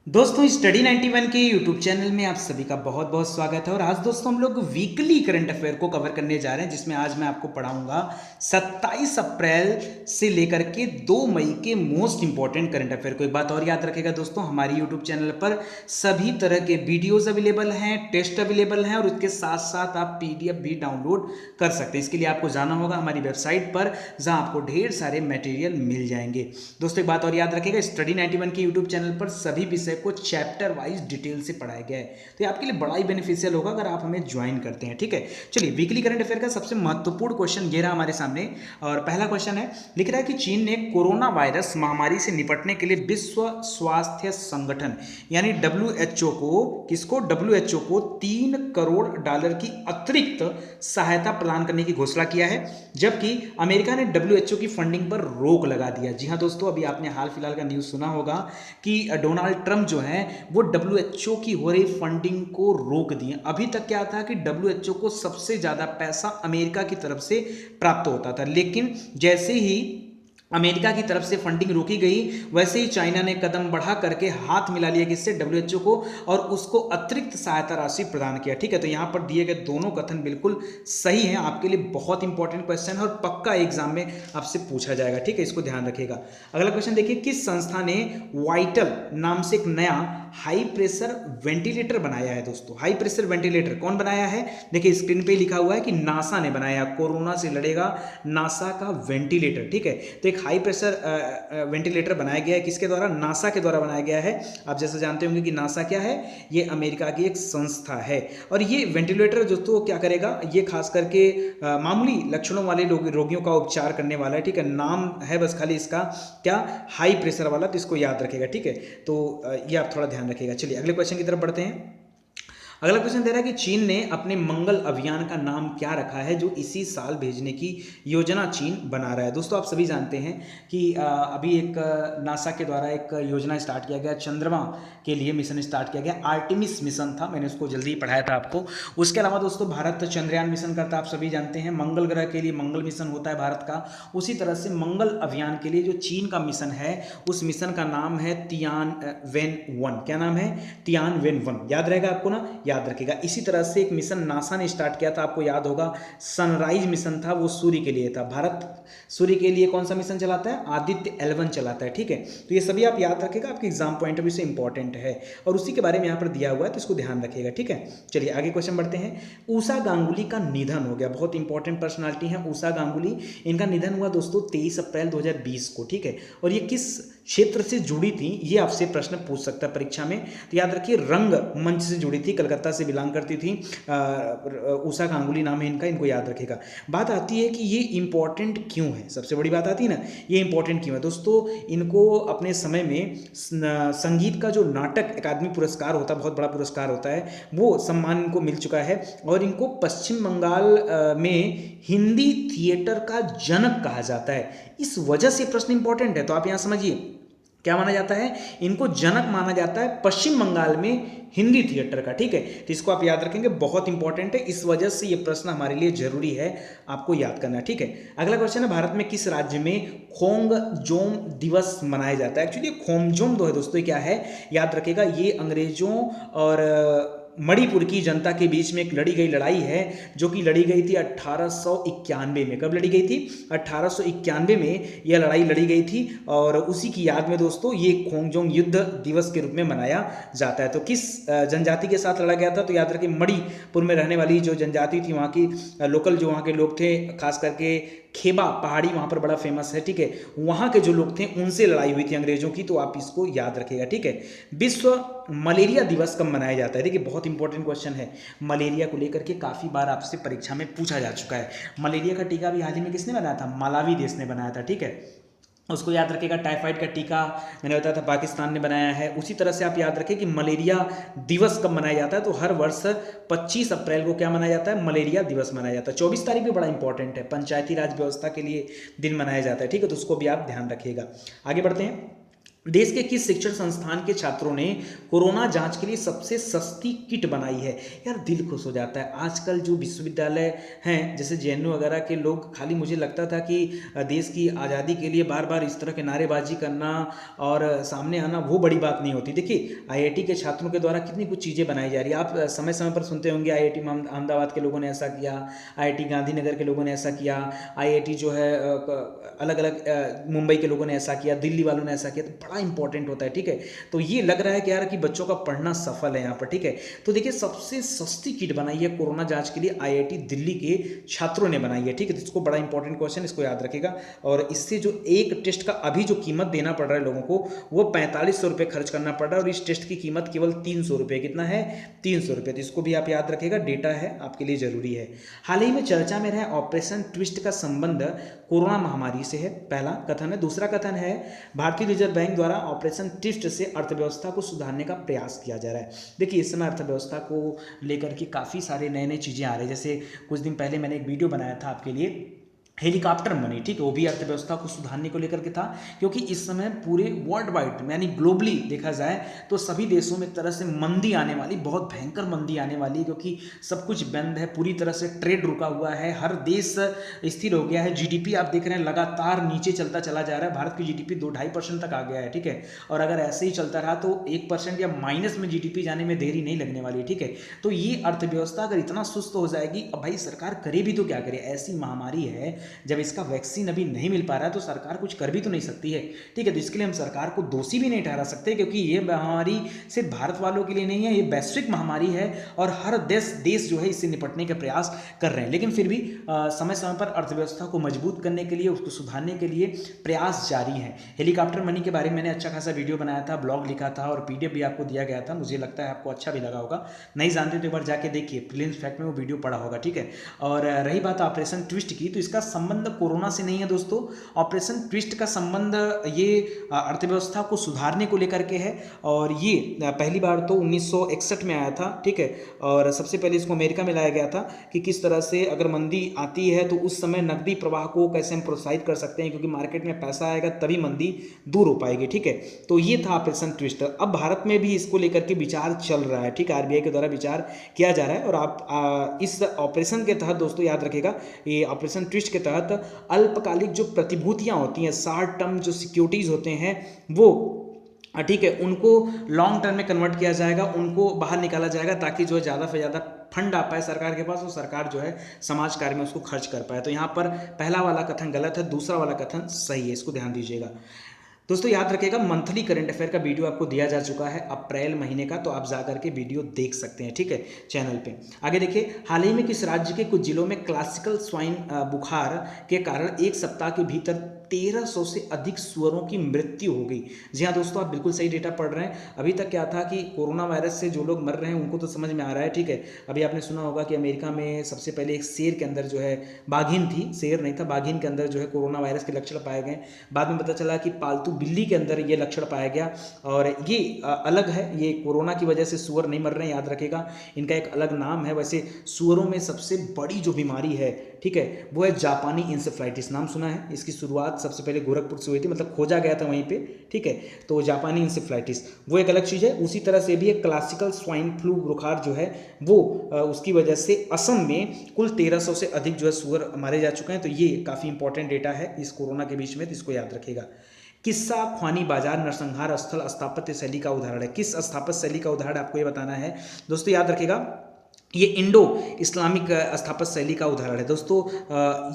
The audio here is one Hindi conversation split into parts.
दोस्तों स्टडी 91 के यूट्यूब चैनल में आप सभी का बहुत बहुत स्वागत है। और आज दोस्तों हम लोग वीकली करंट अफेयर को कवर करने जा रहे हैं, जिसमें आज मैं आपको पढ़ाऊंगा 27 अप्रैल से लेकर के 2 मई के मोस्ट इंपॉर्टेंट करंट अफेयर को। एक बात और याद रखेगा दोस्तों, हमारी यूट्यूब चैनल पर सभी तरह के वीडियोज अवेलेबल हैं, टेस्ट अवेलेबल हैं और उसके साथ साथ आप PDF भी डाउनलोड कर सकते हैं। इसके लिए आपको जाना होगा हमारी वेबसाइट पर, जहां आपको ढेर सारे मटेरियल मिल जाएंगे। दोस्तों एक बात और याद रखेगा, स्टडी 91 के यूट्यूब चैनल पर सभी विषय को चैप्टर वाइज डिटेल से पढ़ाया गया है, तो ये आपके लिए बड़ा ही बेनिफिशियल होगा अगर आप हमें ज्वाइन करते हैं। ठीक है, चलिए वीकली करंट अफेयर का सबसे महत्वपूर्ण क्वेश्चन ये रहा हमारे सामने। और पहला क्वेश्चन है, लिख रहा है कि चीन ने कोरोना वायरस महामारी से निपटने के लिए विश्व स्वास्थ्य संगठन यानी WHO को, किसको, WHO को $3 करोड़ की अतिरिक्त सहायता प्रदान करने की घोषणा किया है, जबकि अमेरिका ने WHO की फंडिंग पर रोक लगा दिया। जी हाँ दोस्तों, अभी आपने हाल फिलहाल का न्यूज़ सुना होगा कि डोनाल्ड ट्रंप जो है वो WHO की हो रही फंडिंग को रोक दिए। अभी तक क्या था कि WHO को सबसे ज़्यादा पैसा अमेरिका की तरफ से प्राप्त होता था, लेकिन जैसे ही अमेरिका की तरफ से फंडिंग रोकी गई, वैसे ही चाइना ने कदम बढ़ा करके हाथ मिला लिया किससे, WHO को, और उसको अतिरिक्त सहायता राशि प्रदान किया। ठीक है, तो यहाँ पर दिए गए दोनों कथन बिल्कुल सही हैं, आपके लिए बहुत इंपॉर्टेंट क्वेश्चन है और पक्का एग्जाम में आपसे पूछा जाएगा। ठीक है, इसको ध्यान रखिएगा। अगला क्वेश्चन देखिए, किस संस्था ने वाइटल नाम से एक नया हाई प्रेशर वेंटिलेटर बनाया है। दोस्तों हाई प्रेशर वेंटिलेटर कौन बनाया है, देखिए स्क्रीन पे लिखा हुआ है कि नासा ने बनाया, कोरोना से लड़ेगा नासा का वेंटिलेटर। ठीक है, तो एक हाई प्रेशर वेंटिलेटर बनाया गया है, किसके द्वारा, नासा के द्वारा बनाया गया है। आप जैसे जानते होंगे कि नासा क्या है, ये अमेरिका की एक संस्था है। और ये वेंटिलेटर दोस्तों क्या करेगा, ये खास करके मामूली लक्षणों वाले रोगियों का उपचार करने वाला है। ठीक है, नाम है बस खाली इसका क्या, हाई प्रेशर वाला, तो इसको याद रखेगा। ठीक है, तो ये आप थोड़ा ध्यान रखिएगा। चलिए अगले क्वेश्चन की तरफ बढ़ते हैं। अगला क्वेश्चन दे रहा है कि चीन ने अपने मंगल अभियान का नाम क्या रखा है, जो इसी साल भेजने की योजना चीन बना रहा है। दोस्तों आप सभी जानते हैं कि अभी एक नासा के द्वारा एक योजना स्टार्ट किया गया, चंद्रमा के लिए मिशन स्टार्ट किया गया, आर्टेमिस मिशन था, मैंने उसको जल्दी ही पढ़ाया था आपको। उसके अलावा दोस्तों भारत चंद्रयान मिशन करता है, आप सभी जानते हैं। मंगल ग्रह के लिए मंगल मिशन होता है भारत का। उसी तरह से मंगल अभियान के लिए जो चीन का मिशन है, उस मिशन का नाम है तियानवेन-1। क्या नाम है, तियानवेन-1। याद रहेगा आपको ना, याद रखेगा। इसी तरह से एक मिशन नासा ने स्टार्ट किया था, आपको याद होगा, सनराइज मिशन था, वो सूर्य के लिए था। भारत सूर्य के लिए कौन सा मिशन चलाता है, आदित्य L1 चलाता है। ठीक है, तो ये सभी आप याद रखेगा, आपके एग्जाम पॉइंट ऑफ व्यू से इंपॉर्टेंट है और उसी के बारे में यहाँ पर दिया हुआ है, तो इसको ध्यान रखिएगा। ठीक है, चलिए आगे क्वेश्चन बढ़ते हैं। ऊषा गांगुली का निधन हो गया, बहुत इंपॉर्टेंट पर्सनालिटी है ऊषा गांगुली। इनका निधन हुआ दोस्तों 23 अप्रैल 2020 को। ठीक है, और ये किस क्षेत्र से जुड़ी थी, ये आपसे प्रश्न पूछ सकता है परीक्षा में, तो याद रखिए रंग मंच से जुड़ी थी, कलकत्ता से बिलोंग करती थी। ऊषा गांगुली नाम है इनका, इनको याद रखेगा। बात आती है कि ये इंपॉर्टेंट क्यों है, सबसे बड़ी बात आती है ना, ये इंपॉर्टेंट क्यों है दोस्तों। इनको अपने समय में संगीत का जो नाटक अकादमी पुरस्कार होता है, बहुत बड़ा पुरस्कार होता है, वो सम्मान इनको मिल चुका है। और इनको पश्चिम बंगाल में हिंदी थिएटर का जनक कहा जाता है। इस वजह से प्रश्न इंपॉर्टेंट है, तो आप यहां समझिए क्या माना जाता है, इनको जनक माना जाता है पश्चिम बंगाल में हिंदी थिएटर का। ठीक है, तो इसको आप याद रखेंगे, बहुत इंपॉर्टेंट है, इस वजह से ये प्रश्न हमारे लिए जरूरी है, आपको याद करना है। ठीक है, अगला क्वेश्चन है, भारत में किस राज्य में खोंगजोम दिवस मनाया जाता है। एक्चुअली खोंगजोम दो है दोस्तों, ये क्या है, याद रखेगा, ये अंग्रेजों और मणिपुर की जनता के बीच में एक लड़ी गई लड़ाई है, जो कि लड़ी गई थी 1891 में। कब लड़ी गई थी, 1891 में यह लड़ाई लड़ी गई थी, और उसी की याद में दोस्तों ये खोंगजोंग युद्ध दिवस के रूप में मनाया जाता है। तो किस जनजाति के साथ लड़ा गया था, तो याद रखिए मणिपुर में रहने वाली जो जनजाति थी, वहाँ की लोकल जो वहाँ के लोग थे, खास करके खेबा पहाड़ी वहाँ पर बड़ा फेमस है। ठीक है, वहाँ के जो लोग थे उनसे लड़ाई हुई थी अंग्रेजों की, तो आप इसको याद रखिएगा। ठीक है, विश्व मलेरिया दिवस कब मनाया जाता है, देखिए बहुत इंपॉर्टेंट क्वेश्चन है, मलेरिया को लेकर के काफ़ी बार आपसे परीक्षा में पूछा जा चुका है। मलेरिया का टीका भी हाल ही में किसने बनाया था, मालावी देश ने बनाया था। ठीक है, उसको याद रखेगा। टाइफाइड का टीका मैंने बताया था पाकिस्तान ने बनाया है। उसी तरह से आप याद रखें कि मलेरिया दिवस कब मनाया जाता है, तो हर वर्ष 25 अप्रैल को क्या मनाया जाता है, मलेरिया दिवस मनाया जाता है। 24 तारीख भी बड़ा इंपॉर्टेंट है, पंचायती राज व्यवस्था के लिए दिन मनाया जाता है। ठीक है, तो उसको भी आप ध्यान रखिएगा। आगे बढ़ते हैं। देश के किस शिक्षण संस्थान के छात्रों ने कोरोना जांच के लिए सबसे सस्ती किट बनाई है? यार दिल खुश हो जाता है। आजकल जो विश्वविद्यालय हैं जैसे जेएनयू वगैरह के लोग, खाली मुझे लगता था कि देश की आज़ादी के लिए बार बार इस तरह के नारेबाजी करना और सामने आना वो बड़ी बात नहीं होती। देखिए आईआईटी के छात्रों के द्वारा कितनी कुछ चीज़ें बनाई जा रही है। आप समय समय पर सुनते होंगे आईआईटी अहमदाबाद के लोगों ने ऐसा किया, आईआईटी गांधीनगर के लोगों ने ऐसा किया, आईआईटी जो है अलग अलग मुंबई के लोगों ने ऐसा किया, दिल्ली वालों ने ऐसा किया। तो बड़ा इंपॉर्टेंट होता है, ठीक है। तो ये लग रहा है कि यार कि बच्चों का पढ़ना सफल है यहाँ पर, ठीक है। तो देखिए सबसे सस्ती किट बनाई है कोरोना जांच के लिए आईआईटी दिल्ली के छात्रों ने बनाई है, ठीक है। तो इसको बड़ा इंपॉर्टेंट क्वेश्चन, इसको याद रखेगा। और इससे जो एक टेस्ट का अभी जो कीमत देना पड़ रहा है लोगों को, वो 4500 रुपये खर्च करना पड़ रहा है। और इस टेस्ट की कीमत केवल 300 रुपये, कितना है? 300 रुपये। तो इसको भी आप याद रखेगा, डेटा है आपके लिए जरूरी है। हाल ही में चर्चा में रहे ऑपरेशन ट्विस्ट का संबंध कोरोना महामारी से है, पहला कथन है। दूसरा कथन है भारतीय रिजर्व बैंक द्वारा ऑपरेशन ट्विस्ट से अर्थव्यवस्था को सुधारने का प्रयास किया जा रहा है। देखिए इस समय अर्थव्यवस्था को लेकर के काफ़ी सारे नए नए चीज़ें आ रही है। जैसे कुछ दिन पहले मैंने एक वीडियो बनाया था आपके लिए, हेलीकॉप्टर मनी, ठीक है, वो भी अर्थव्यवस्था को सुधारने को लेकर के था। क्योंकि इस समय पूरे वर्ल्ड वाइड यानी ग्लोबली देखा जाए तो सभी देशों में एक तरह से मंदी आने वाली, बहुत भयंकर मंदी आने वाली है। क्योंकि सब कुछ बंद है, पूरी तरह से ट्रेड रुका हुआ है, हर देश स्थिर हो गया है। जीडीपी आप देख रहे हैं लगातार नीचे चलता चला जा रहा है। भारत की जीडीपी 2-2.5% तक आ गया है, ठीक है। और अगर ऐसे ही चलता रहा तो 1% या माइनस में जीडीपी जाने में देरी नहीं लगने वाली है, ठीक है। तो ये अर्थव्यवस्था अगर इतना सुस्त हो जाएगी, अब भाई सरकार करे भी तो क्या करे, ऐसी महामारी है, जब इसका वैक्सीन अभी नहीं मिल पा रहा है तो सरकार कुछ कर भी तो नहीं सकती है, ठीक है। तो इसके लिए हम सरकार को दोषी भी नहीं ठहरा सकते, क्योंकि ये महामारी सिर्फ भारत वालों के लिए नहीं है, ये वैश्विक महामारी है और हर देश जो है इससे निपटने के प्रयास कर रहे हैं। लेकिन फिर भी समय समय पर अर्थव्यवस्था को मजबूत करने के लिए, उसको सुधारने के लिए प्रयास जारी है। हेलीकॉप्टर मनी के बारे में मैंने अच्छा खासा वीडियो बनाया था, ब्लॉग लिखा था और पीडीएफ भी आपको दिया गया था। मुझे लगता है आपको अच्छा भी लगा होगा। नहीं जानते तो एक बार जाके देखिए, प्रिलिम्स फैक्ट में वो वीडियो पड़ा होगा, ठीक है। और रही बात ऑपरेशन ट्विस्ट की, तो इसका संबंध कोरोना से नहीं है दोस्तों। ऑपरेशन ट्विस्ट का संबंध ये अर्थव्यवस्था को सुधारने को लेकर के है। और ये पहली बार तो 1961 में आया था, ठीक है। और सबसे पहले इसको अमेरिका में लाया गया था कि किस तरह से अगर मंदी आती है तो उस समय नकदी प्रवाह को कैसे हम प्रोत्साहित कर सकते हैं, क्योंकि मार्केट में पैसा आएगा तभी मंदी दूर हो पाएगी, ठीक है। तो ये था ऑपरेशन ट्विस्ट। अब भारत में भी इसको लेकर के विचार चल रहा है, ठीक है। आरबीआई के द्वारा विचार किया जा रहा है। और आप इस ऑपरेशन के तहत दोस्तों याद रखेगा, ये ऑपरेशन ट्विस्ट के तहत अल्पकालिक जो प्रतिभूतियां होती हैं, शॉर्ट टर्म जो सिक्योरिटीज होते हैं, वो ठीक है, उनको लॉन्ग टर्म में कन्वर्ट किया जाएगा, उनको बाहर निकाला जाएगा, ताकि जो है ज़्यादा से ज़्यादा फंड आ पाए सरकार के पास और सरकार जो है समाज कार्य में उसको खर्च कर पाए। तो यहाँ पर पहला वाला कथन गलत है, दूसरा वाला कथन सही है, इसको ध्यान दीजिएगा। दोस्तों याद रखिएगा, मंथली करंट अफेयर का वीडियो आपको दिया जा चुका है अप्रैल महीने का, तो आप जाकर के वीडियो देख सकते हैं, ठीक है, चैनल पे। आगे देखिए, हाल ही में किस राज्य के कुछ जिलों में क्लासिकल स्वाइन बुखार के कारण एक सप्ताह के भीतर 1300 से अधिक सुअरों की मृत्यु हो गई। जी हाँ दोस्तों, आप बिल्कुल सही डेटा पढ़ रहे हैं। अभी तक क्या था कि कोरोना वायरस से जो लोग मर रहे हैं उनको तो समझ में आ रहा है, ठीक है। अभी आपने सुना होगा कि अमेरिका में सबसे पहले एक शेर के अंदर जो है, बाघिन थी, शेर नहीं था, बाघिन के अंदर जो है कोरोना वायरस के लक्षण पाए गए। बाद में पता चला कि पालतू बिल्ली के अंदर ये लक्षण पाया गया। और ये अलग है, ये कोरोना की वजह से सुअर नहीं मर रहे हैं, याद रखेगा, इनका एक अलग नाम है। वैसे सुअरों में सबसे बड़ी जो बीमारी है, ठीक है, वो है जापानी इंसेफ्लाइटिस। नाम सुना है, इसकी शुरुआत सबसे पहले गोरखपुर से हुई थी, मतलब खोजा गया था वहीं पे, ठीक है। तो जापानी इंसेफ्लाइटिस वो एक अलग चीज़ है। उसी तरह से भी एक क्लासिकल स्वाइन फ्लू बुखार जो है वो उसकी वजह से असम में कुल 1300 से अधिक जो है सुअर मारे जा चुके हैं। तो ये काफ़ी इंपॉर्टेंट डेटा है इस कोरोना के बीच में, तो इसको याद रखेगा। किस्सा ख्वानी बाजार नरसंहार स्थल स्थापत्य शैली का उदाहरण है। किस स्थापत्य शैली का उदाहरण आपको ये बताना है दोस्तों, याद रखेगा, ये इंडो इस्लामिक स्थापत्य शैली का उदाहरण है दोस्तों।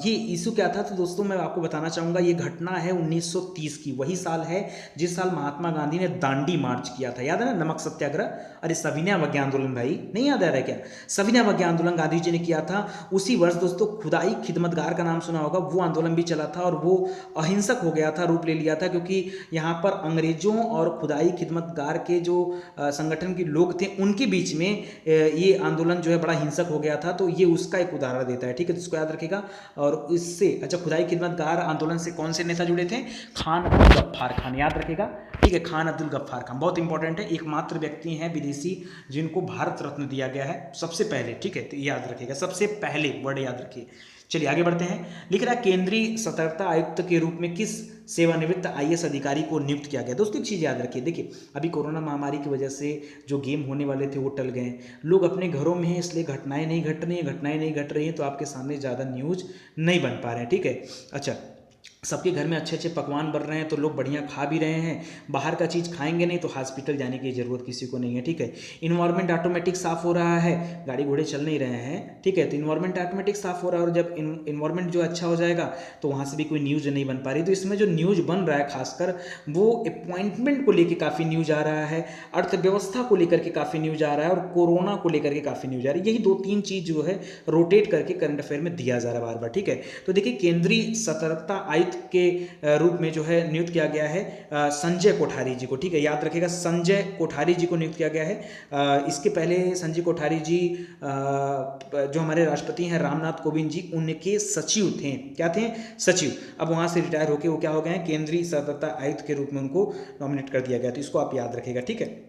ये इशू क्या था, तो दोस्तों मैं आपको बताना चाहूँगा, ये घटना है 1930 की, वही साल है जिस साल महात्मा गांधी ने दांडी मार्च किया था, याद है ना, नमक सत्याग्रह। अरे सविनय अवज्ञा आंदोलन, भाई नहीं याद आ रहा है क्या? सविनय अवज्ञा आंदोलन गांधी जी ने किया था। उसी वर्ष दोस्तों खुदाई खिदमतगार का नाम सुना होगा, वो आंदोलन भी चला था और वो अहिंसक हो गया था, रूप ले लिया था, क्योंकि यहाँ पर अंग्रेजों और खुदाई खिदमतगार के जो संगठन के लोग थे उनके बीच में ये आंदोलन जो है बड़ा हिंसक हो गया था। तो ये उसका एक उदाहरण देता है, ठीक है, तो इसको याद रखेगा। और इससे अच्छा, खुदाई खिदमतगार आंदोलन से कौन से नेता जुड़े थे? खान अब्दुल गफ्फार खान, याद रखेगा, ठीक है, खान अब्दुल गफ्फार खान बहुत इंपॉर्टेंट है। एकमात्र व्यक्ति हैं विदेशी जिनको भारत रत्न दिया गया है सबसे पहले, ठीक है, तो याद रखेगा, सबसे पहले वर्ड याद रखिए। चलिए आगे बढ़ते हैं। लिख रहा है केंद्रीय सतर्कता आयुक्त के रूप में किस सेवानिवृत्त आईएएस अधिकारी को नियुक्त किया गया। दोस्तों एक चीज़ याद रखिए, देखिए अभी कोरोना महामारी की वजह से जो गेम होने वाले थे वो टल गए, लोग अपने घरों में हैं, इसलिए घटनाएं नहीं घट रही हैं, तो आपके सामने ज़्यादा न्यूज नहीं बन पा रहे हैं, ठीक है। अच्छा, सबके घर में अच्छे अच्छे पकवान बन रहे हैं तो लोग बढ़िया खा भी रहे हैं, बाहर का चीज़ खाएंगे नहीं तो हॉस्पिटल जाने की ज़रूरत किसी को नहीं है, ठीक है। इन्वायरमेंट ऑटोमेटिक साफ हो रहा है, गाड़ी घोड़े चल नहीं रहे हैं, ठीक है, तो इन्वायरमेंट ऑटोमेटिक साफ हो रहा है, और जब इन्वायरमेंट जो अच्छा हो जाएगा तो वहाँ से भी कोई न्यूज़ नहीं बन पा रही। तो इसमें जो न्यूज़ बन रहा है खासकर वो अपॉइंटमेंट को लेकर काफ़ी न्यूज़ आ रहा है, अर्थव्यवस्था को लेकर के काफ़ी न्यूज़ आ रहा है, और कोरोना को लेकर के काफ़ी न्यूज़ आ रही है। यही 2-3 चीज़ जो है रोटेट करके करंट अफेयर में दिया जा रहा है बार बार, ठीक है। तो देखिए केंद्रीय सतर्कता आयुक्त के रूप में जो है नियुक्त किया गया है संजय कोठारी जी को, ठीक है, याद रखिएगा संजय कोठारी जी को नियुक्त किया गया है। इसके पहले संजय कोठारी जी जो हमारे राष्ट्रपति हैं रामनाथ कोविंद जी, उनके सचिव थे, क्या थे, सचिव। अब वहाँ से रिटायर होकर वो क्या हो गए हैं, केंद्रीय सतर्कता आयुक्त के रूप में उनको नॉमिनेट कर दिया गया, तो इसको आप याद रखिएगा, ठीक है।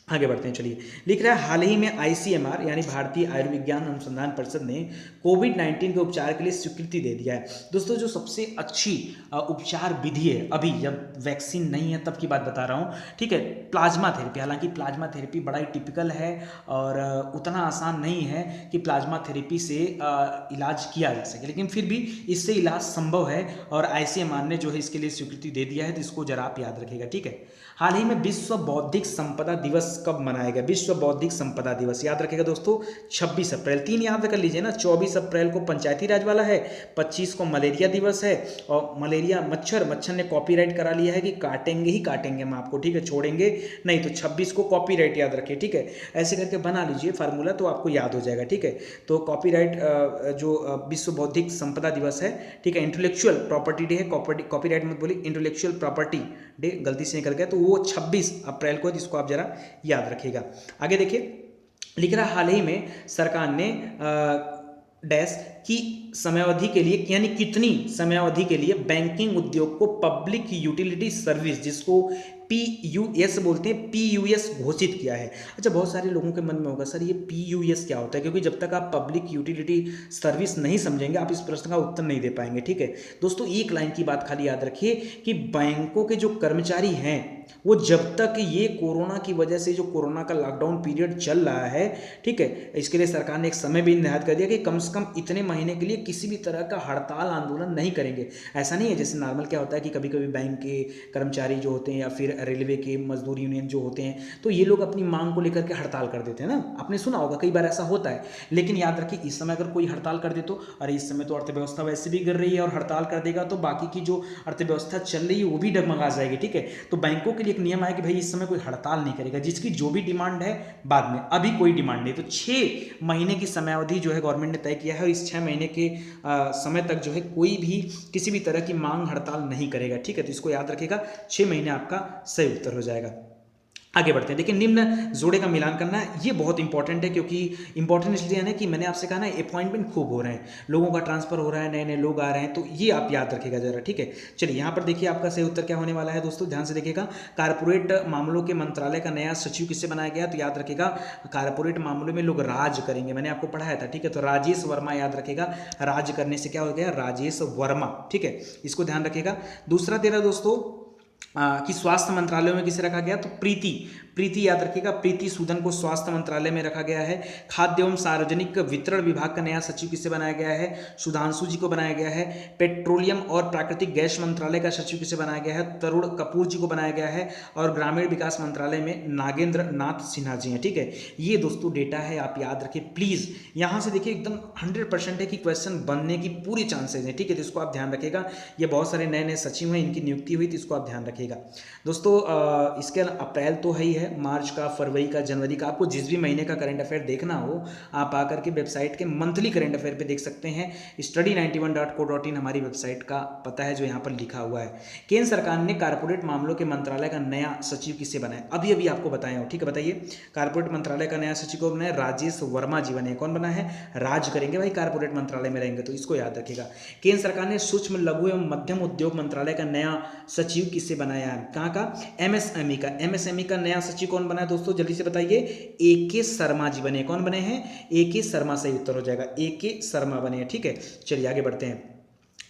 आगे बढ़ते हैं, चलिए। लिख रहा है हाल ही में आईसीएमआर यानी भारतीय आयुर्विज्ञान अनुसंधान परिषद ने कोविड-19 के उपचार के लिए स्वीकृति दे दिया है। दोस्तों जो सबसे अच्छी उपचार विधि है, अभी जब वैक्सीन नहीं है तब की बात बता रहा हूँ, ठीक है, प्लाज्मा थेरेपी। हालांकि प्लाज्मा थेरेपी बड़ा ही टिपिकल है और उतना आसान नहीं है कि प्लाज्मा थेरेपी से इलाज किया जा सके, लेकिन फिर भी इससे इलाज संभव है, और आईसीएमआर ने जो है इसके लिए स्वीकृति दे दिया है, तो इसको जरा आप याद रखिएगा, ठीक है। हाल ही में विश्व बौद्धिक संपदा दिवस कब मनाया गया, विश्व बौद्धिक संपदा दिवस याद रखिएगा दोस्तों 26 अप्रैल, 3 याद कर लीजिए ना, 24 अप्रैल को पंचायती राज वाला है, 25 को मलेरिया दिवस है, और मलेरिया मच्छर ने कॉपीराइट करा लिया है कि काटेंगे ही काटेंगे हम आपको, ठीक है, छोड़ेंगे नहीं, तो 26 को कॉपीराइट याद रखिए, ठीक है। ऐसे करके बना लीजिए फार्मूला तो आपको याद हो जाएगा, ठीक है। तो कॉपीराइट जो विश्व बौद्धिक संपदा दिवस है, ठीक है, इंटेलेक्चुअल प्रॉपर्टी डे है, कॉपीराइट मत बोलिए, इंटेलेक्चुअल प्रॉपर्टी डे गलती से निकल गया, तो वो 26 अप्रैल को, जिसको आप जरा याद रखिएगा। आगे देखिए, लिख रहा हाल ही में सरकार ने डैश की समयावधि के लिए, यानी कितनी समयावधि के लिए बैंकिंग उद्योग को पब्लिक यूटिलिटी सर्विस, जिसको PUS बोलते हैं, PUS घोषित किया है। अच्छा, बहुत सारे लोगों के मन में होगा सर ये PUS क्या होता है, क्योंकि जब तक आप पब्लिक यूटिलिटी सर्विस नहीं समझेंगे आप इस प्रश्न का उत्तर नहीं दे पाएंगे, ठीक है। दोस्तों एक लाइन की बात खाली याद रखिए कि बैंकों के जो कर्मचारी हैं वो जब तक ये कोरोना की वजह से, जो कोरोना का लॉकडाउन पीरियड चल रहा है, ठीक है, इसके लिए सरकार ने एक समय भी निर्धारित कर दिया कि कम से कम इतने महीने के लिए किसी भी तरह का हड़ताल आंदोलन नहीं करेंगे। ऐसा नहीं है जैसे नॉर्मल क्या होता है कि कभी कभी बैंक के कर्मचारी जो होते हैं या फिर रेलवे के मजदूर यूनियन जो होते हैं, तो ये लोग अपनी मांग को लेकर के हड़ताल कर देते हैं ना, आपने सुना होगा, कई बार ऐसा होता है। लेकिन याद रखिए इस समय अगर कोई हड़ताल कर दे तो, अरे इस समय तो अर्थव्यवस्था वैसे भी गिर रही है, और हड़ताल कर देगा तो बाकी की जो अर्थव्यवस्था चल रही है वो भी डगमगा जाएगी, ठीक है। तो बैंकों के लिए एक नियम आया कि भाई इस समय कोई हड़ताल नहीं करेगा, जिसकी जो भी डिमांड है बाद में, अभी कोई डिमांड नहीं। तो 6 महीने की समयावधि जो है गवर्नमेंट ने तय किया है, और इस 6 महीने के समय तक जो है कोई भी किसी भी तरह की मांग हड़ताल नहीं करेगा, ठीक है। तो इसको याद रखिएगा, 6 महीने आपका सही उत्तर हो जाएगा। आगे बढ़ते हैं, देखिए निम्न जोड़े का मिलान करना है, ये बहुत इंपॉर्टेंट है, क्योंकि इंपॉर्टेंट इसलिए है कि मैंने आपसे कहा ना अपॉइंटमेंट खूब हो रहे हैं, लोगों का ट्रांसफर हो रहा है, नए नए लोग आ रहे हैं, तो ये आप याद रखिएगा जरा, ठीक है। चलिए यहाँ पर देखिए आपका सही उत्तर क्या होने वाला है दोस्तों, ध्यान से देखिएगा। कारपोरेट मामलों के मंत्रालय का नया सचिव किससे बनाया गया, तो याद रखिएगा कारपोरेट मामलों में लोग राज करेंगे, मैंने आपको पढ़ाया था, ठीक है। तो राजेश वर्मा याद रखिएगा, राज करने से क्या हो गया, राजेश वर्मा, ठीक है, इसको ध्यान रखिएगा। दूसरा तेरा दोस्तों कि स्वास्थ्य मंत्रालय में किसे रखा गया, तो प्रीति याद रखिएगा, प्रीति सूदन को स्वास्थ्य मंत्रालय में रखा गया है। खाद्य एवं सार्वजनिक वितरण विभाग का नया सचिव किसे बनाया गया है, सुधांशु जी को बनाया गया है। पेट्रोलियम और प्राकृतिक गैस मंत्रालय का सचिव किसे बनाया गया है, तरुण कपूर जी को बनाया गया है। और ग्रामीण विकास मंत्रालय में नागेंद्र नाथ सिन्हा जी हैं, ठीक है। ये दोस्तों डेटा है, आप याद रखिए प्लीज़। यहाँ से देखिए एकदम 100% है कि क्वेश्चन बनने की पूरी चांसेज है, ठीक है, तो इसको आप ध्यान रखिएगा। ये बहुत सारे नए नए सचिव हैं, इनकी नियुक्ति हुई, तो इसको आप ध्यान रखिएगा दोस्तों। इसके अप्रैल तो है ही है, मार्च का, फरवरी का, जनवरी का, आपको जिस भी महीने का करंट अफेयर देखना हो आप आकर के वेबसाइट के मंथली करंट अफेयर पे देख सकते हैं। study91.co.in हमारी वेबसाइट का पता है जो यहाँ पर लिखा हुआ है। केंद्र सरकार ने कारपोरेट मामलों के मंत्रालय का नया सचिव किसे बनाया, अभी अभी आपको बताया हो, ठीक है, बताइए। कारपोरेट मंत्रालय का नया सचिव को बनाया, राजेश वर्मा जी बने। कौन बना है, राज करेंगे भाई, कारपोरेट मंत्रालय में रहेंगे, तो इसको याद रखिएगा। केंद्र सरकार ने सूक्ष्म लघु एवं मध्यम उद्योग मंत्रालय का नया सचिव किसे बनाया है, कहाँ का, एमएसएमई का। एमएसएमई का नया सचिव कौन बना है दोस्तों, जल्दी से बताइए। AK शर्मा जी बने। कौन बने हैं, AK शर्मा सही उत्तर हो जाएगा, AK शर्मा बने हैं। ठीक है, चलिए आगे बढ़ते हैं।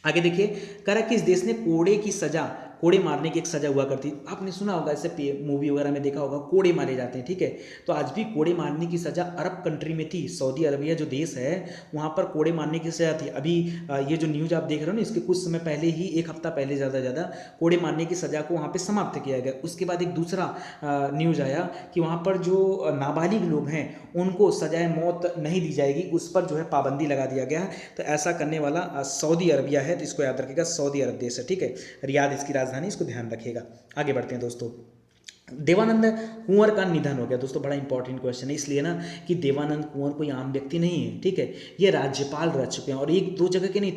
आगे देखिए, कह रहा है किस देश ने कोड़े की सजा, कोड़े मारने की एक सजा हुआ करती, आपने सुना होगा, ऐसे मूवी वगैरह में देखा होगा, कोड़े मारे जाते हैं। ठीक है, तो आज भी कोड़े मारने की सजा अरब कंट्री में थी, सऊदी अरबिया जो देश है वहाँ पर कोड़े मारने की सजा थी। अभी ये जो न्यूज़ आप देख रहे हो ना, इसके कुछ समय पहले ही, एक हफ्ता पहले ज़्यादा कोड़े मारने की सजा को वहाँ पर समाप्त किया गया। उसके बाद एक दूसरा न्यूज़ आया कि वहाँ पर जो नाबालिग लोग हैं उनको सजाए मौत नहीं दी जाएगी, उस पर जो है पाबंदी लगा दिया गया है। तो ऐसा करने वाला सऊदी अरबिया है, तो इसको याद रखिएगा, सऊदी अरब देश है। ठीक है, रियाद इसकी राजधानी, इसको ध्यान रखिएगा। आगे बढ़ते हैं दोस्तों। देवानंद कुंवर का निधन हो गया दोस्तों, बड़ा इंपॉर्टेंट क्वेश्चन है इसलिए ना कि देवानंद कुंवर कोई आम व्यक्ति नहीं है। ठीक है, ये राज्यपाल रह चुके हैं, और एक दो जगह के नहीं,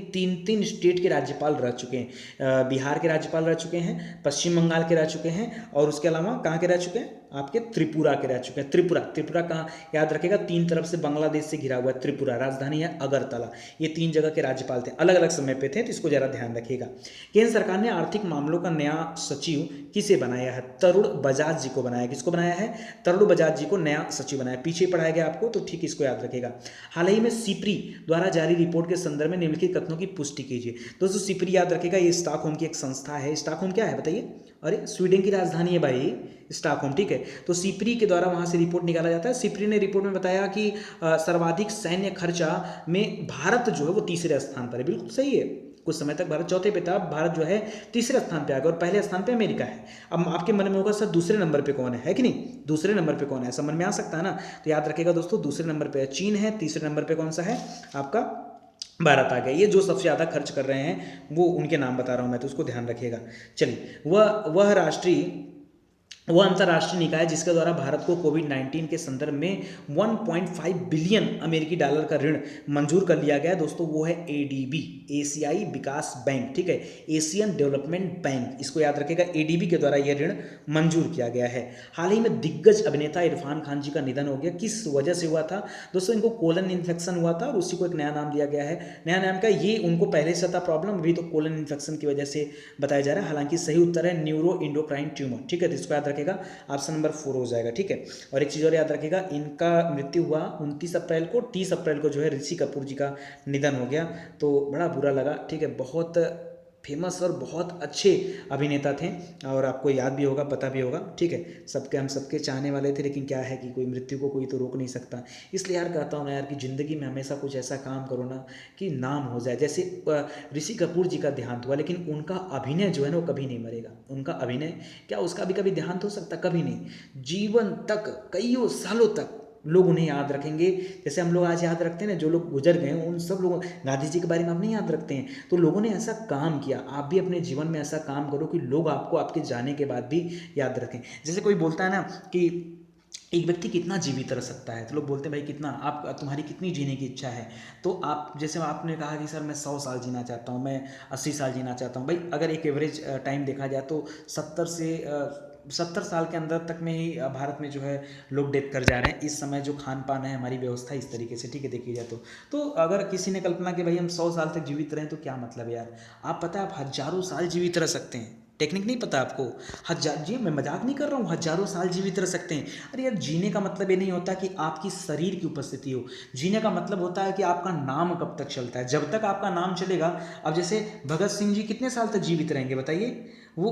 तीन स्टेट के राज्यपाल रह चुके हैं। बिहार के राज्यपाल रह चुके हैं, पश्चिम बंगाल के रह चुके हैं, और उसके अलावा कहाँ के रह चुके हैं, आपके त्रिपुरा के रह चुके हैं। त्रिपुरा कहाँ, याद रखेगा, तीन तरफ से बांग्लादेश से घिरा हुआ है त्रिपुरा, राजधानी है अगरतला। ये तीन जगह के राज्यपाल थे, अलग अलग समय पे थे, तो इसको जरा ध्यान रखिएगा। केंद्र सरकार ने आर्थिक मामलों का नया सचिव किसे बनाया है, तरुण बजाज जी को बनाया। किसको बनाया है, तरुण बजाज जी को नया सचिव बनाया। पीछे पढ़ाया गया आपको, तो ठीक इसको याद रखेगा। हाल ही में सिप्री द्वारा जारी रिपोर्ट के संदर्भ में निम्नलिखित कथनों की पुष्टि कीजिए। दोस्तों सिप्री याद रखेगा, ये स्टॉकहोम की एक संस्था है। स्टॉकहोम क्या है बताइए, अरे स्वीडन की राजधानी है भाई स्टॉकहोम। ठीक है, तो सिप्री के द्वारा वहां से रिपोर्ट निकाला जाता है। सिप्री ने रिपोर्ट में बताया कि सर्वाधिक सैन्य खर्चा में भारत जो है वो तीसरे स्थान पर है। बिल्कुल सही है, कुछ समय तक भारत चौथे पे था, भारत जो है तीसरे स्थान पे आ गया, और पहले स्थान पे अमेरिका है। अब आपके मन में होगा सर दूसरे नंबर पे कौन है कि नहीं, दूसरे नंबर पे कौन है, ऐसा मन में आ सकता है ना, तो याद रखिएगा दोस्तों, दूसरे नंबर पे चीन है, तीसरे नंबर पे कौन सा है आपका भारत आ गया। ये जो सबसे ज़्यादा खर्च कर रहे हैं वो उनके नाम बता रहा हूँ मैं, तो उसको ध्यान रखिएगा। चलिए, वह अंतर्राष्ट्रीय निकाय जिसके द्वारा भारत को कोविड-19 के संदर्भ में 1.5 बिलियन अमेरिकी डॉलर का ऋण मंजूर कर लिया गया दोस्तों, वो है ADB, एशियाई विकास बैंक। ठीक है, एशियन डेवलपमेंट बैंक, इसको याद रखेगा, ADB के द्वारा यह ऋण मंजूर किया गया है। हाल ही में दिग्गज अभिनेता इरफान खान जी का निधन हो गया। किस वजह से हुआ था दोस्तों, इनको कोलन इन्फेक्शन हुआ था, और उसी को एक नया नाम दिया गया है। नया नाम का ये उनको पहले से था प्रॉब्लम, अभी तो कोलन इन्फेक्शन की वजह से बताया जा रहा है। हालांकि सही उत्तर है न्यूरो इंडोक्राइन ट्यूमर। ठीक है, तो इसको याद रखेगा, ऑप्शन नंबर 4 हो जाएगा। ठीक है, और एक चीज़ और याद रखेगा, इनका मृत्यु हुआ 29 अप्रैल को, 30 अप्रैल को जो है ऋषि कपूर जी का निधन हो गया, तो बड़ा बुरा लगा। ठीक है, बहुत फेमस और बहुत अच्छे अभिनेता थे, और आपको याद भी होगा, पता भी होगा। ठीक है, हम सबके चाहने वाले थे, लेकिन क्या है कि कोई मृत्यु को कोई तो रोक नहीं सकता। इसलिए यार कहता हूँ ना यार कि ज़िंदगी में हमेशा कुछ ऐसा काम करो ना कि नाम हो जाए। जैसे ऋषि कपूर जी का देहांत हुआ, लेकिन उनका अभिनय जो है ना वो कभी नहीं मरेगा। उनका अभिनय क्या, उसका भी कभी देहांत हो सकता, कभी नहीं। जीवन तक, कईयों सालों तक लोग उन्हें याद रखेंगे। जैसे हम लोग आज याद रखते हैं ना, जो लोग गुजर गए उन सब लोगों, गांधी जी के बारे में आप नहीं याद रखते हैं, तो लोगों ने ऐसा काम किया। आप भी अपने जीवन में ऐसा काम करो कि लोग आपको आपके जाने के बाद भी याद रखें। जैसे कोई बोलता है ना कि एक व्यक्ति कितना जीवित रह सकता है, तो लोग बोलते हैं भाई कितना, आप तुम्हारी कितनी जीने की इच्छा है, तो आप जैसे आपने कहा कि सर मैं 100 साल जीना चाहता हूँ, मैं 80 साल जीना चाहता हूँ। भाई अगर एक एवरेज टाइम देखा जाए तो 70 साल के अंदर तक में ही भारत में जो है लोग डेथ कर जा रहे हैं। इस समय जो खान पान है, हमारी व्यवस्था इस तरीके से, ठीक है, देखी जाए तो अगर किसी ने कल्पना कि भाई हम 100 साल तक जीवित रहें तो क्या मतलब है यार। आप पता है आप हजारों साल जीवित रह सकते हैं, टेक्निक नहीं पता आपको, जी मैं मजाक नहीं कर रहा हूँ, हजारों साल जीवित रह सकते हैं। अरे यार, जीने का मतलब ये नहीं होता कि आपकी शरीर की उपस्थिति हो, जीने का मतलब होता है कि आपका नाम कब तक चलता है। जब तक आपका नाम चलेगा, अब जैसे भगत सिंह जी कितने साल तक जीवित रहेंगे बताइए। वो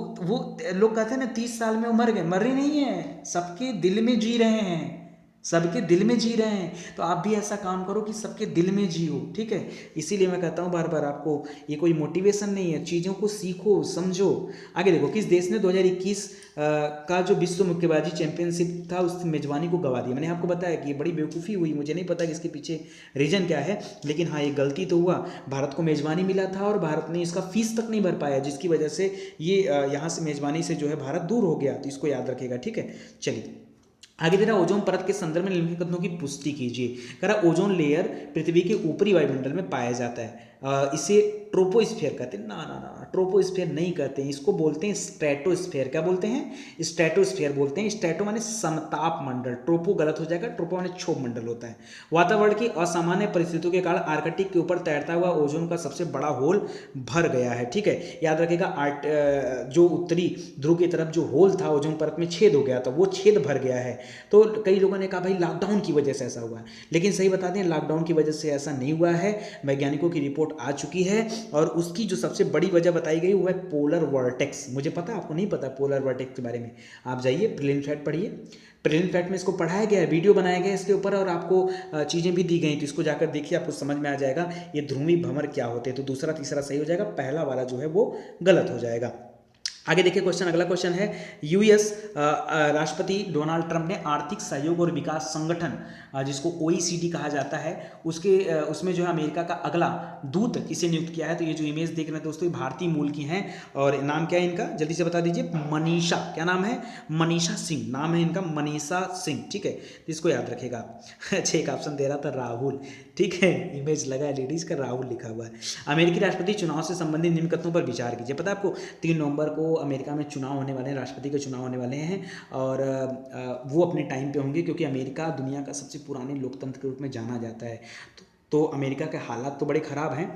लोग कहते हैं ना 30 साल में वो मर गए, मर रहे नहीं है, सबके दिल में जी रहे हैं, सबके दिल में जी रहे हैं। तो आप भी ऐसा काम करो कि सबके दिल में जियो, ठीक है। इसीलिए मैं कहता हूँ बार बार आपको, ये कोई मोटिवेशन नहीं है, चीज़ों को सीखो समझो। आगे देखो, किस देश ने 2021 का जो विश्व मुक्केबाजी चैंपियनशिप था उसकी मेजबानी को गवा दिया। मैंने आपको बताया कि ये बड़ी बेवकूफ़ी हुई, मुझे नहीं पता कि इसके पीछे रीजन क्या है, लेकिन हाँ ये गलती तो हुआ। भारत को मेजबानी मिला था और भारत ने इसका फीस तक नहीं भर पाया, जिसकी वजह से ये यहाँ से मेजबानी से जो है भारत दूर हो गया। तो इसको याद रखेगा, ठीक है। चलिए आगे दे रहा, ओजोन परत के संदर्भ में निम्नलिखित कथनों की पुष्टि कीजिए। कह रहा ओजोन लेयर पृथ्वी के ऊपरी वायुमंडल में पाया जाता है। इसे ट्रोपोस्फेयर कहते हैं। ना ना ना, ट्रोपोस्फेयर नहीं कहते हैं, इसको बोलते हैं स्ट्रेटोस्फेयर। क्या बोलते हैं? स्ट्रेटोस्फेयर बोलते हैं। स्ट्रेटो माने समताप मंडल, ट्रोपो गलत हो जाएगा, ट्रोपो माने क्षोभ मंडल होता है। वातावरण की असामान्य परिस्थितियों के कारण आर्कटिक के ऊपर तैरता हुआ ओजोन का सबसे बड़ा होल भर गया है। ठीक है, याद रखिएगा, जो उत्तरी ध्रुव की तरफ जो होल था ओजोन परत में छेद हो गया था, वो छेद भर गया है। तो कई लोगों ने कहा भाई लॉकडाउन की वजह से ऐसा हुआ है, लेकिन सही बता दें लॉकडाउन की वजह से ऐसा नहीं हुआ है। वैज्ञानिकों की रिपोर्ट आ चुकी है और उसकी जो सबसे बड़ी वजह बताई गई वो है पोलर वर्टेक्स। मुझे पता है आपको नहीं पता पोलर वर्टेक्स के बारे में, आप जाइए प्रिलिम्स फैक्ट पढ़िए। प्रिलिम्स फैक्ट में इसको पढ़ाया गया है, वीडियो बनाया गया है इसके ऊपर, और आपको चीज़ें भी दी गई, तो इसको जाकर देखिए, आपको समझ में आ जाएगा ये ध्रुवी भंवर क्या होते हैं। तो दूसरा तीसरा सही हो जाएगा, पहला वाला जो है वो गलत हो जाएगा। आगे देखिए क्वेश्चन, अगला क्वेश्चन है, यूएस राष्ट्रपति डोनाल्ड ट्रंप ने आर्थिक सहयोग और विकास संगठन जिसको ओईसीडी कहा जाता है उसमें जो है अमेरिका का अगला दूत किसे नियुक्त किया है। तो ये जो इमेज देख रहे हैं दोस्तों, ये भारतीय मूल की हैं और नाम क्या है इनका, जल्दी से बता दीजिए। मनीषा, क्या नाम है? मनीषा सिंह नाम है इनका, मनीषा सिंह। ठीक है, तो इसको याद रखेगा। अच्छा, एक ऑप्शन दे रहा था राहुल, ठीक है, इमेज लगा है लेडीज का, राहुल लिखा हुआ है। अमेरिकी राष्ट्रपति चुनाव से संबंधित निम्न कथनों पर विचार कीजिए। पता है आपको 3 नवंबर को अमेरिका में चुनाव होने वाले हैं, राष्ट्रपति के चुनाव होने वाले हैं, और वो अपने टाइम पे होंगे, क्योंकि अमेरिका दुनिया का सबसे पुराने लोकतंत्र के रूप में जाना जाता है। तो अमेरिका के हालात तो बड़े ख़राब हैं।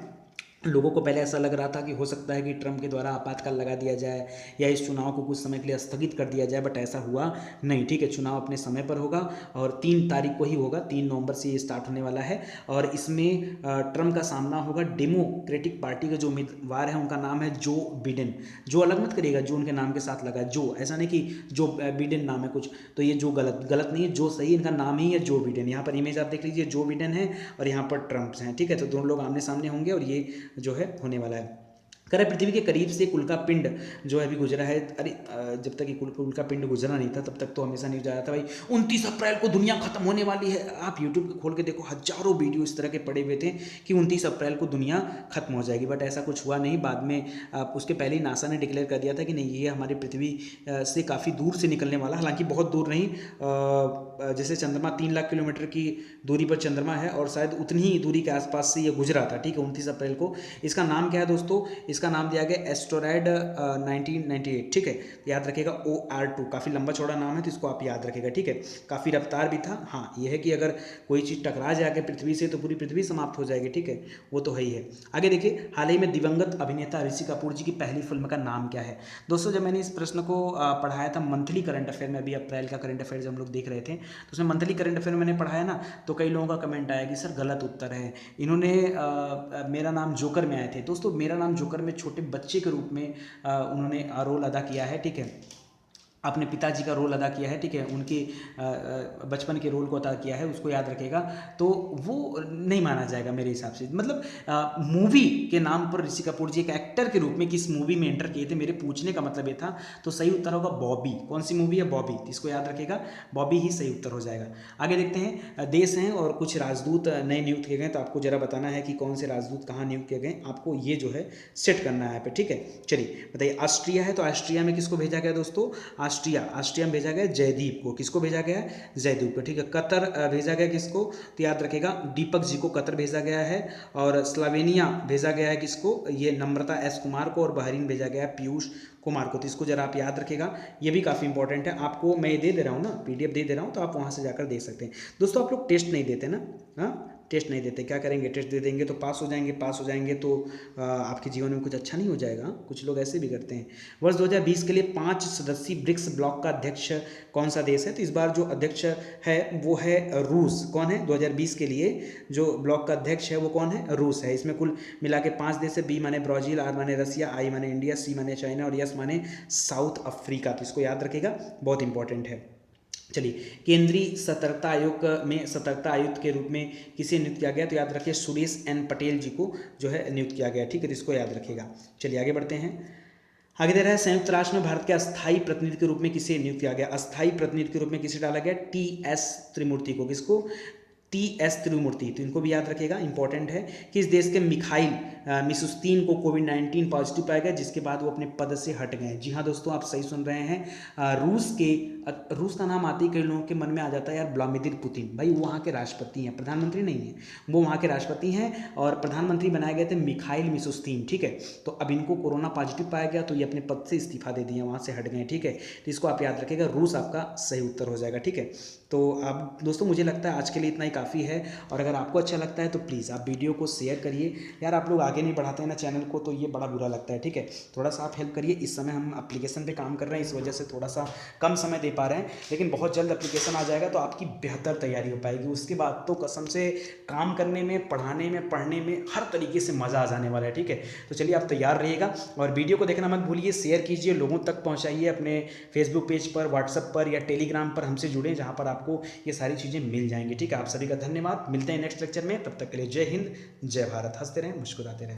लोगों को पहले ऐसा लग रहा था कि हो सकता है कि ट्रंप के द्वारा आपातकाल लगा दिया जाए या इस चुनाव को कुछ समय के लिए स्थगित कर दिया जाए, बट ऐसा हुआ नहीं। ठीक है, चुनाव अपने समय पर होगा और 3 तारीख को ही होगा, 3 नवंबर से ये स्टार्ट होने वाला है। और इसमें ट्रंप का सामना होगा डेमोक्रेटिक पार्टी के जो उम्मीदवार हैं, उनका नाम है जो बिडेन। जो अलग मत करिएगा, जो उनके नाम के साथ लगा, जो, ऐसा नहीं कि जो बिडेन नाम है कुछ, तो ये जो गलत नहीं है, जो सही इनका नाम ही है जो बिडेन। यहाँ पर इमेज आप देख लीजिए, जो बिडेन है और यहाँ पर ट्रंप हैं। ठीक है, तो दोनों लोग आमने सामने होंगे और ये जो है होने वाला है। कह रहा है पृथ्वी के करीब से एक उल्का पिंड जो है अभी गुजरा है। अरे जब तक एक उल्का पिंड गुजरा नहीं था तब तक तो हमेशा न्यूज आया था भाई 29 अप्रैल को दुनिया खत्म होने वाली है। आप यूट्यूब खोल के देखो, हजारों वीडियो इस तरह के पड़े हुए थे कि 29 अप्रैल को दुनिया खत्म हो जाएगी, बट ऐसा कुछ हुआ नहीं। बाद में उसके पहले ही नासा ने डिक्लेयर कर दिया था कि नहीं, ये हमारी पृथ्वी से काफ़ी दूर से निकलने वाला, हालांकि बहुत दूर नहीं, जैसे चंद्रमा 3 लाख किलोमीटर की दूरी पर चंद्रमा है और शायद उतनी ही दूरी के आसपास से ये गुजरा था। ठीक है, 29 अप्रैल को। इसका नाम क्या है दोस्तों? इसका नाम दिया गया एस्टेरॉयड 1998। ठीक है, याद रखिएगा OR2, काफ़ी लंबा चौड़ा नाम है तो इसको आप याद रखिएगा। ठीक है, काफ़ी रफ्तार भी था। हाँ, यह है कि अगर कोई चीज़ टकरा जाए पृथ्वी से तो पूरी पृथ्वी समाप्त हो जाएगी। ठीक है, वो तो है ही है। आगे देखिए, हाल ही में दिवंगत अभिनेता ऋषि कपूर जी की पहली फिल्म का नाम क्या है? दोस्तों, जब मैंने इस प्रश्न को पढ़ाया था मंथली करंट अफेयर में, अभी अप्रैल का करंट अफेयर जब हम लोग देख रहे थे, तो उसमें मंथली करंट अफेयर मैंने पढ़ाया ना, तो कई लोगों का कमेंट आया कि सर गलत उत्तर है। इन्होंने मेरा नाम जोकर में आए थे। दोस्तों, मेरा नाम जोकर में छोटे बच्चे के रूप में उन्होंने रोल अदा किया है। ठीक है, अपने पिताजी का रोल अदा किया है। ठीक है, उनके बचपन के रोल को अदा किया है, उसको याद रखेगा। तो वो नहीं माना जाएगा मेरे हिसाब से। मतलब मूवी के नाम पर ऋषि कपूर जी एक एक्टर के रूप में किस मूवी में एंटर किए थे, मेरे पूछने का मतलब ये था। तो सही उत्तर होगा बॉबी। कौन सी मूवी है? बॉबी। इसको याद रखेगा, बॉबी ही सही उत्तर हो जाएगा। आगे देखते हैं, देश हैं और कुछ राजदूत नए नियुक्त किए गए, तो आपको जरा बताना है कि कौन से राजदूत कहाँ नियुक्त किए गए, आपको ये जो है सेट करना है यहाँ पे। ठीक है, चलिए बताइए। ऑस्ट्रिया है, तो ऑस्ट्रिया में किसको भेजा गया दोस्तों? ऑस्ट्रिया में भेजा गया जयदीप को। किसको भेजा गया है? जयदीप को। ठीक है, कतर भेजा गया किसको? तो याद रखेगा दीपक जी को कतर भेजा गया है। और स्लोवेनिया भेजा गया है किसको? ये नम्रता एस कुमार को। और बहरीन भेजा गया है पीयूष कुमार को। तो इसको जरा आप याद रखेगा, ये भी काफ़ी इंपॉर्टेंट है। आपको मैं दे रहा हूँ ना, PDF दे रहा हूँ, तो आप वहाँ से जाकर देख सकते हैं। दोस्तों, आप लोग टेस्ट नहीं देते ना? हाँ, टेस्ट नहीं देते, क्या करेंगे? टेस्ट दे देंगे तो पास हो जाएंगे तो आपके जीवन में कुछ अच्छा नहीं हो जाएगा। कुछ लोग ऐसे भी करते हैं। वर्ष 2020 के लिए 5 सदस्यीय ब्रिक्स ब्लॉक का अध्यक्ष कौन सा देश है? तो इस बार जो अध्यक्ष है वो है रूस। कौन है? 2020 के लिए जो ब्लॉक का अध्यक्ष है वो कौन है? रूस है। इसमें कुल मिला के 5 देश है। B माने ब्राज़ील, R माने रसिया, I माने इंडिया, C माने चाइना और S माने साउथ अफ्रीका। तो इसको याद रखेगा, बहुत इंपॉर्टेंट है। चलिए, केंद्रीय सतर्कता आयोग में सतर्कता आयुक्त के रूप में किसे नियुक्त किया गया? तो याद रखिए सुरेश N पटेल जी को जो है नियुक्त किया गया। ठीक है, तो इसको याद रखिएगा। चलिए आगे बढ़ते हैं। आगे दे रहा है, संयुक्त राष्ट्र में भारत के अस्थायी प्रतिनिधि के रूप में किसे नियुक्त किया गया? अस्थायी प्रतिनिधि के रूप में किसे डाला गया? TS त्रिमूर्ति को। किसको? TS त्रिमूर्ति। तो इनको भी याद रखिएगा, इंपॉर्टेंट है। कि इस देश के मिखाइल मिशुस्तीन को कोविड-19 पॉजिटिव पाया गया, जिसके बाद वो अपने पद से हट गए। जी हाँ दोस्तों, आप सही सुन रहे हैं। रूस के रूस का नाम आते ही कई लोगों के मन में आ जाता है यार व्लादिमीर पुतिन, भाई वो वहाँ के राष्ट्रपति हैं, प्रधानमंत्री नहीं है, वो वहाँ के राष्ट्रपति हैं और प्रधानमंत्री बनाए गए थे मिखाइल मिशुस्तिन, ठीक है। तो अब इनको कोरोना पॉजिटिव पाया गया तो ये अपने पद से इस्तीफा दे दिए, वहाँ से हट गए, ठीक है। तो इसको आप याद रखिएगा, रूस आपका सही उत्तर हो जाएगा, ठीक है। तो अब दोस्तों मुझे लगता है आज के लिए इतना ही काफ़ी है, और अगर आपको अच्छा लगता है तो प्लीज़ आप वीडियो को शेयर करिए यार, आप लोग आगे नहीं बढ़ाते हैं ना चैनल को, तो ये बड़ा बुरा लगता है, ठीक है। थोड़ा सा आप हेल्प करिए, इस समय हम एप्लीकेशन पे काम कर रहे हैं, इस वजह से थोड़ा सा कम समय दे पा रहे हैं, लेकिन बहुत जल्द एप्लीकेशन आ जाएगा तो आपकी बेहतर तैयारी हो पाएगी। उसके बाद तो कसम से काम करने में, पढ़ाने में, पढ़ने में हर तरीके से मज़ा आ जाने वाला है, ठीक है। तो चलिए आप तैयार रहिएगा और वीडियो को देखना मत भूलिए, शेयर कीजिए, लोगों तक पहुँचाइए, अपने फेसबुक पेज पर, व्हाट्सएप पर या टेलीग्राम पर हमसे जुड़ें, जहाँ पर आपको ये सारी चीज़ें मिल जाएंगी, ठीक है। आप सभी का धन्यवाद, मिलते हैं नेक्स्ट लेक्चर में, तब तक के लिए जय हिंद, जय भारत, हंसते रहें, मुस्कुराते रहें।